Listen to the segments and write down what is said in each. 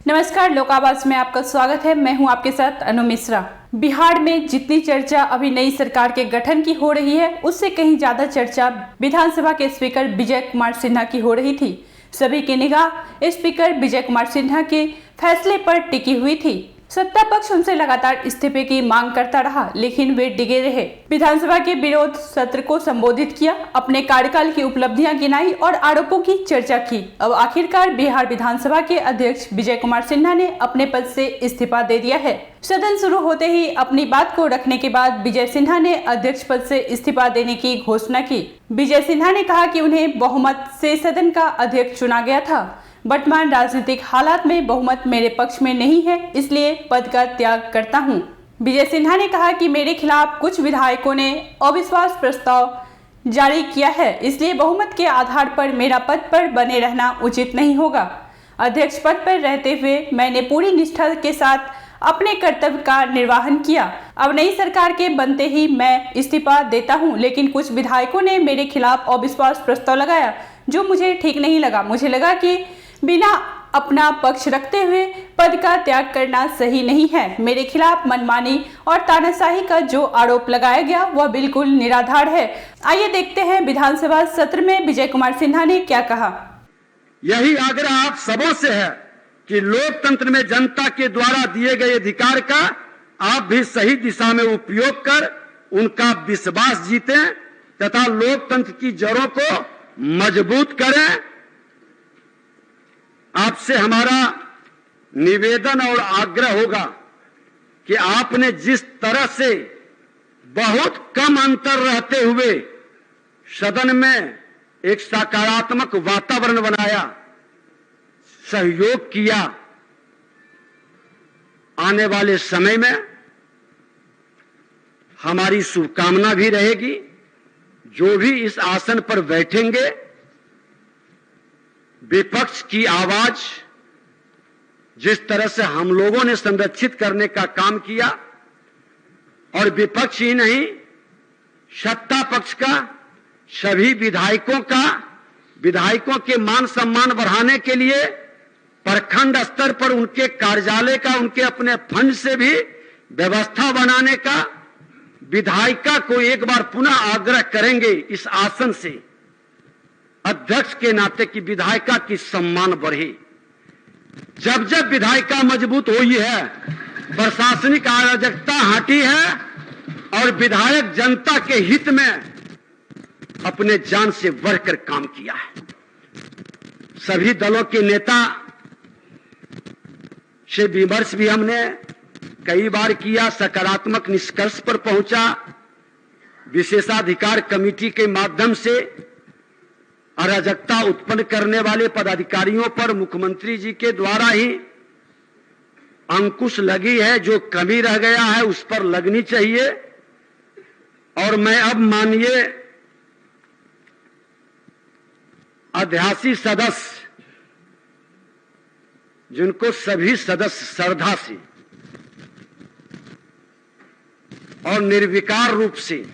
नमस्कार, लोक आवाज में आपका स्वागत है। मैं हूं आपके साथ अनु मिश्रा। बिहार में जितनी चर्चा अभी नई सरकार के गठन की हो रही है, उससे कहीं ज्यादा चर्चा विधानसभा के स्पीकर विजय कुमार सिन्हा की हो रही थी। सभी की निगाह स्पीकर विजय कुमार सिन्हा के फैसले पर टिकी हुई थी। सत्ता पक्ष उनसे लगातार इस्तीफे की मांग करता रहा, लेकिन वे डिगे रहे। विधानसभा के विरोध सत्र को संबोधित किया, अपने कार्यकाल की उपलब्धियां गिनाई और आरोपों की चर्चा की। अब आखिरकार बिहार विधानसभा के अध्यक्ष विजय कुमार सिन्हा ने अपने पद से इस्तीफा दे दिया है। सदन शुरू होते ही अपनी बात को रखने के बाद विजय सिन्हा ने अध्यक्ष पद से इस्तीफा देने की घोषणा की। विजय सिन्हा ने कहा कि उन्हें बहुमत से सदन का अध्यक्ष चुना गया था। वर्तमान राजनीतिक हालात में बहुमत मेरे पक्ष में नहीं है, इसलिए पद का त्याग करता हूं। विजय सिन्हा ने कहा कि मेरे खिलाफ कुछ विधायकों ने अविश्वास प्रस्ताव जारी किया है, इसलिए बहुमत के आधार पर मेरा पद पर बने रहना उचित नहीं होगा। अध्यक्ष पद पर रहते हुए मैंने पूरी निष्ठा के साथ अपने कर्तव्य का निर्वहन किया। अब नई सरकार के बनते ही मैं इस्तीफा देता हूं, लेकिन कुछ विधायकों ने मेरे खिलाफ अविश्वास प्रस्ताव लगाया, जो मुझे ठीक नहीं लगा। मुझे लगा कि बिना अपना पक्ष रखते हुए पद का त्याग करना सही नहीं है। मेरे खिलाफ मनमानी और तानाशाही का जो आरोप लगाया गया वह बिल्कुल निराधार है। आइए देखते हैं विधानसभा सत्र में विजय कुमार सिन्हा ने क्या कहा। यही आग्रह आप सबों से है कि लोकतंत्र में जनता के द्वारा दिए गए अधिकार का आप भी सही दिशा में उपयोग कर उनका विश्वास जीतें तथा लोकतंत्र की जड़ों को मजबूत करें। आपसे हमारा निवेदन और आग्रह होगा कि आपने जिस तरह से बहुत कम अंतर रहते हुए सदन में एक सकारात्मक वातावरण बनाया, सहयोग किया, आने वाले समय में हमारी शुभकामना भी रहेगी। जो भी इस आसन पर बैठेंगे, विपक्ष की आवाज जिस तरह से हम लोगों ने संरक्षित करने का काम किया, और विपक्ष ही नहीं सत्ता पक्ष का सभी विधायकों के मान सम्मान बढ़ाने के लिए प्रखंड स्तर पर उनके कार्यालय का, उनके अपने फंड से भी व्यवस्था बनाने का विधायिका को एक बार पुनः आग्रह करेंगे इस आसन से, अध्यक्ष के नाते की विधायिका की सम्मान बढ़े। जब जब विधायिका मजबूत हुई है, प्रशासनिक अराजकता हटी है और विधायक जनता के हित में अपने जान से बढ़कर काम किया है। सभी दलों के नेता से विमर्श भी हमने कई बार किया, सकारात्मक निष्कर्ष पर पहुंचा। विशेषाधिकार कमेटी के माध्यम से अराजकता उत्पन्न करने वाले पदाधिकारियों पर मुख्यमंत्री जी के द्वारा ही अंकुश लगी है। जो कमी रह गया है उस पर लगनी चाहिए। और मैं अब माननीय अध्यासी सदस्य, जिनको सभी सदस्य श्रद्धा से और निर्विकार रूप से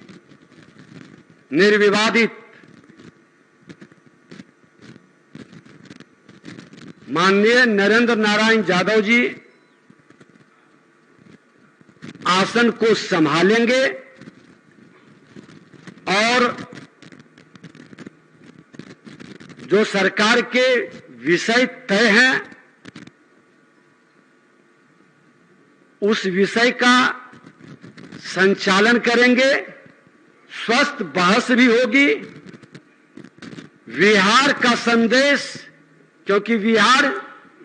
निर्विवादित माननीय नरेंद्र नारायण यादव जी आसन को संभालेंगे और जो सरकार के विषय तय हैं उस विषय का संचालन करेंगे। स्वस्थ बहस भी होगी। बिहार का संदेश, क्योंकि बिहार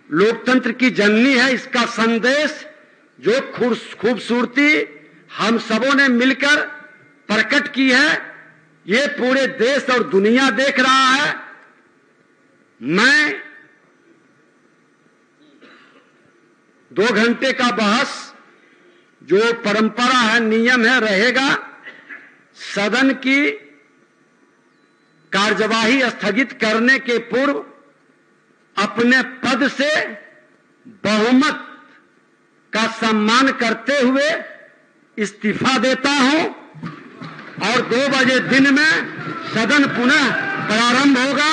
लोकतंत्र की जननी है, इसका संदेश जो खूबसूरती हम सबों ने मिलकर प्रकट की है, ये पूरे देश और दुनिया देख रहा है। मैं 2 घंटे का बहस जो परंपरा है, नियम है, रहेगा। सदन की कार्यवाही स्थगित करने के पूर्व अपने पद से बहुमत का सम्मान करते हुए इस्तीफा देता हूं और 2 बजे दिन में सदन पुनः प्रारंभ होगा।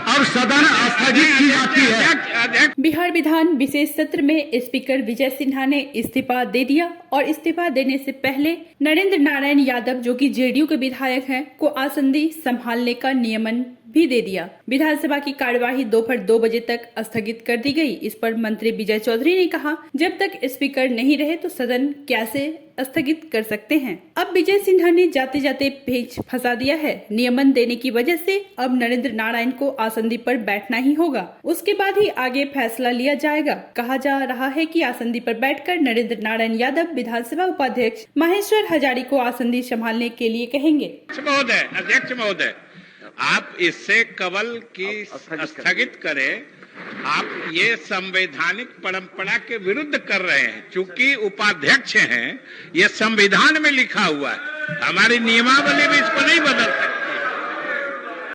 अब सदन स्थगित की जाती है। बिहार विधान विशेष सत्र में स्पीकर विजय सिन्हा ने इस्तीफा दे दिया और इस्तीफा देने से पहले नरेंद्र नारायण यादव, जो कि जेडीयू के विधायक हैं, को आसंदी संभालने का नियमन भी दे दिया। विधानसभा की कार्यवाही दोपहर 2 बजे तक स्थगित कर दी गई। इस पर मंत्री विजय चौधरी ने कहा, जब तक स्पीकर नहीं रहे तो सदन कैसे स्थगित कर सकते हैं। अब विजय सिन्हा ने जाते जाते पेच फंसा दिया है। नियमन देने की वजह से अब नरेंद्र नारायण को आसंदी पर बैठना ही होगा, उसके बाद ही आगे फैसला लिया जाएगा। कहा जा रहा है कि आसंदी पर बैठकर नरेंद्र नारायण यादव विधानसभा उपाध्यक्ष महेश्वर हजारी को आसंदी संभालने के लिए कहेंगे। अध्यक्ष महोदय, आप इससे कवल की स्थगित करें। आप ये संवैधानिक परंपरा के विरुद्ध कर रहे हैं। चूंकि उपाध्यक्ष हैं, ये संविधान में लिखा हुआ है, हमारी नियमावली में इसको नहीं बदल सकते।